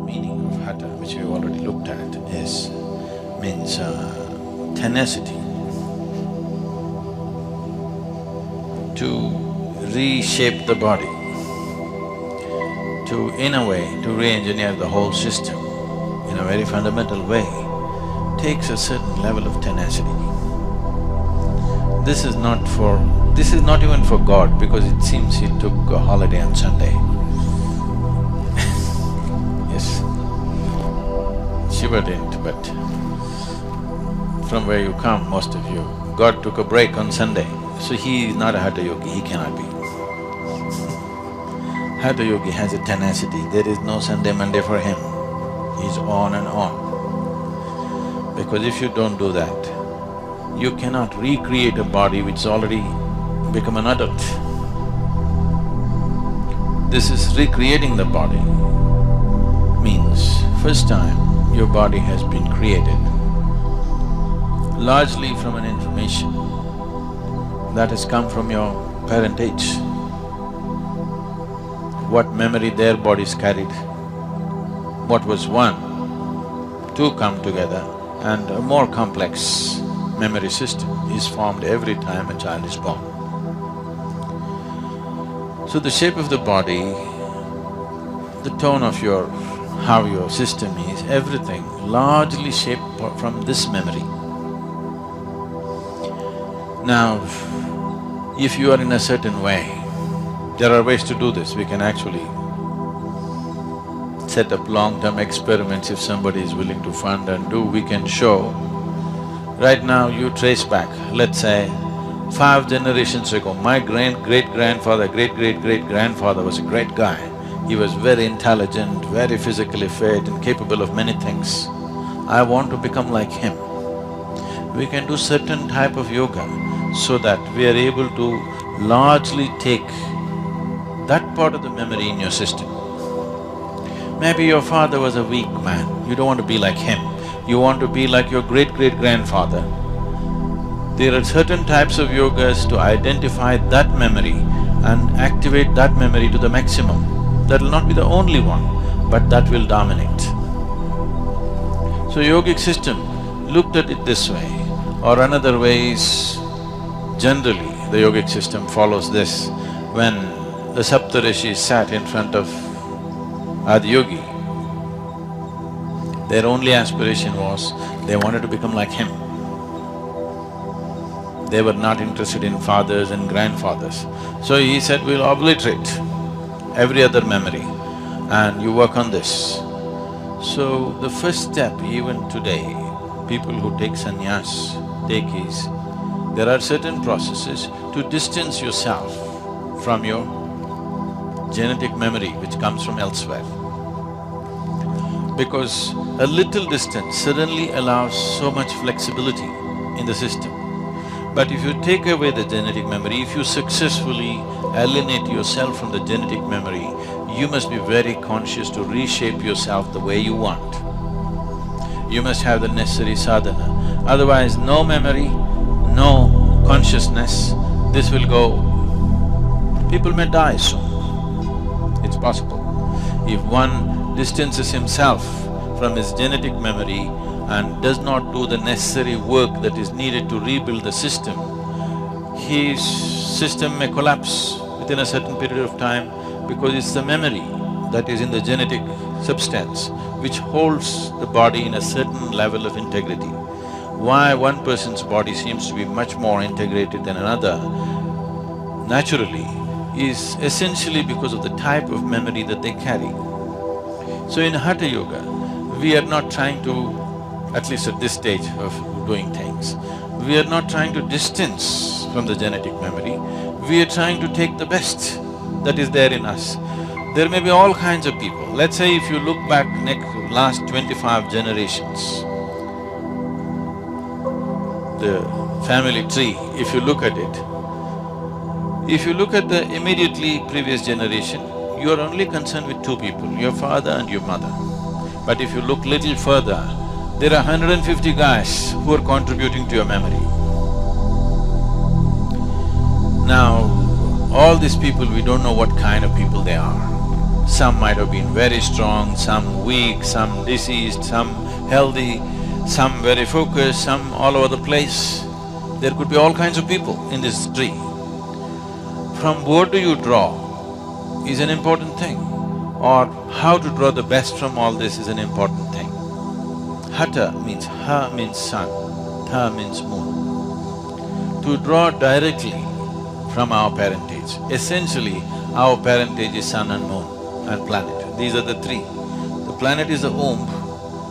meaning of hatha, which we've already looked at, means tenacity to reshape the body, to, in a way, to re-engineer the whole system in a very fundamental way, takes a certain level of tenacity. This is not even for God, because it seems he took a holiday on Sunday. Yes, Shiva didn't, but from where you come, most of you, God took a break on Sunday. So he is not a Hatha Yogi, he cannot be. Hatha Yogi has a tenacity, there is no Sunday, Monday for him. He's on and on. Because if you don't do that, you cannot recreate a body which has already become an adult. This is recreating the body, means first time your body has been created largely from an information that has come from your parentage. What memory their bodies carried, what was one, two come together, and a more complex memory system is formed every time a child is born. So the shape of the body, the tone of how your system is, everything largely shaped from this memory. Now, if you are in a certain way, there are ways to do this. We can actually set up long-term experiments if somebody is willing to fund and do, we can show. Right now you trace back, let's say, 5 generations ago, my great-grandfather, great-great-great-grandfather was a great guy. He was very intelligent, very physically fit and capable of many things. I want to become like him. We can do certain type of yoga so that we are able to largely take that part of the memory in your system. Maybe your father was a weak man, you don't want to be like him, you want to be like your great-great-grandfather. There are certain types of yogas to identify that memory and activate that memory to the maximum. That will not be the only one, but that will dominate. So yogic system looked at it this way, or another way is, generally the yogic system follows this. When the Saptarishis sat in front of Adiyogi, their only aspiration was they wanted to become like him. They were not interested in fathers and grandfathers. So he said, we'll obliterate every other memory and you work on this. So the first step even today, people who take sannyas take is, there are certain processes to distance yourself from your genetic memory which comes from elsewhere. Because a little distance suddenly allows so much flexibility in the system. But if you take away the genetic memory, if you successfully alienate yourself from the genetic memory, you must be very conscious to reshape yourself the way you want. You must have the necessary sadhana, otherwise no memory, no consciousness, this will go… people may die soon. It's possible. If one distances himself from his genetic memory and does not do the necessary work that is needed to rebuild the system, his system may collapse within a certain period of time because it's the memory that is in the genetic substance which holds the body in a certain level of integrity. Why one person's body seems to be much more integrated than another, naturally, is essentially because of the type of memory that they carry. So in Hatha Yoga, we are not trying to, at least at this stage of doing things, we are not trying to distance from the genetic memory, we are trying to take the best that is there in us. There may be all kinds of people. Let's say if you look back last 25 generations, the family tree, if you look at it, if you look at the immediately previous generation, you are only concerned with 2 people, your father and your mother. But if you look little further, there are 150 guys who are contributing to your memory. Now, all these people, we don't know what kind of people they are. Some might have been very strong, some weak, some diseased, some healthy, some very focused, some all over the place. There could be all kinds of people in this tree. From what do you draw is an important thing, or how to draw the best from all this is an important thing. Hata means ha means sun, tha means moon. To draw directly from our parentage, essentially our parentage is sun and moon and planet. These are the three. The planet is the womb,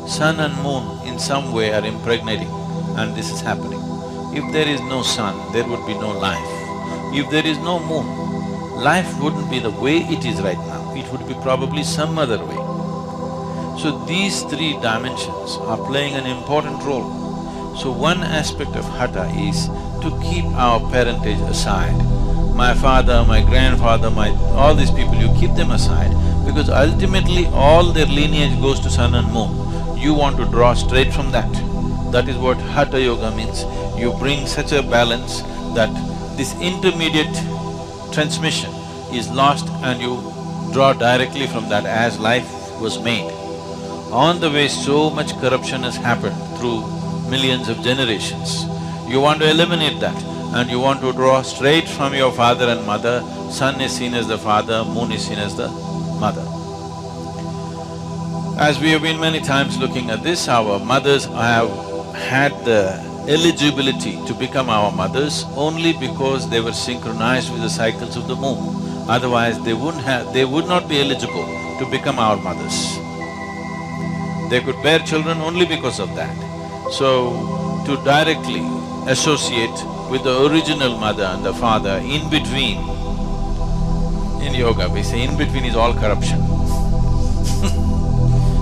sun and moon in some way are impregnating and this is happening. If there is no sun, there would be no life. If there is no moon, life wouldn't be the way it is right now, it would be probably some other way. So these three dimensions are playing an important role. So one aspect of Hatha is to keep our parentage aside. My father, my grandfather, all these people, you keep them aside because ultimately all their lineage goes to sun and moon. You want to draw straight from that. That is what Hatha Yoga means. You bring such a balance that this intermediate transmission is lost and you draw directly from that as life was made. On the way, so much corruption has happened through millions of generations. You want to eliminate that and you want to draw straight from your father and mother. Sun is seen as the father, moon is seen as the mother. As we have been many times looking at this, our mothers have had the eligibility to become our mothers only because they were synchronized with the cycles of the moon. Otherwise, they would not be eligible to become our mothers. They could bear children only because of that. So, to directly associate with the original mother and the father, in between, in yoga we say in between is all corruption.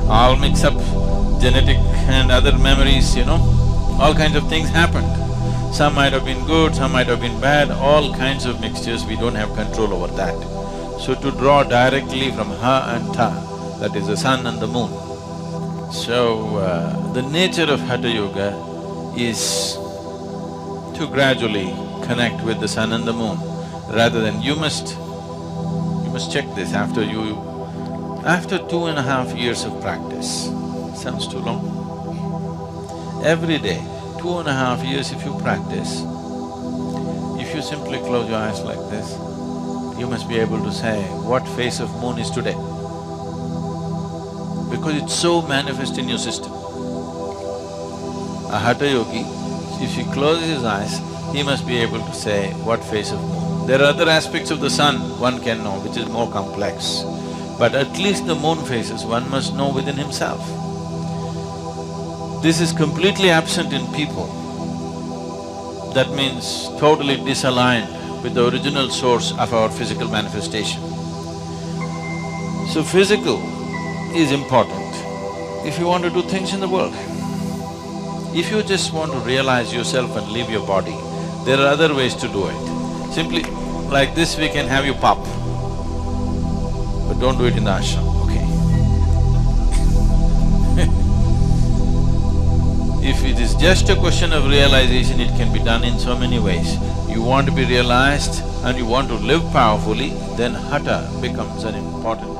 All mix up, genetic and other memories, all kinds of things happened. Some might have been good, some might have been bad, all kinds of mixtures, we don't have control over that. So to draw directly from Ha and Ta, that is the sun and the moon. So, the nature of Hatha Yoga is to gradually connect with the sun and the moon, rather than you must check this after 2.5 years of practice. Sounds too long. Every day, 2.5 years if you practice, if you simply close your eyes like this, you must be able to say what phase of moon is today, because it's so manifest in your system. A Hatha Yogi, if he closes his eyes, he must be able to say what phase of moon. There are other aspects of the sun one can know, which is more complex, but at least the moon phases one must know within himself. This is completely absent in people. That means totally disaligned with the original source of our physical manifestation. So physical is important if you want to do things in the world. If you just want to realize yourself and leave your body, there are other ways to do it. Simply like this we can have you pop, but don't do it in the ashram, okay? If it is just a question of realization, it can be done in so many ways. You want to be realized and you want to live powerfully, then Hatha becomes an important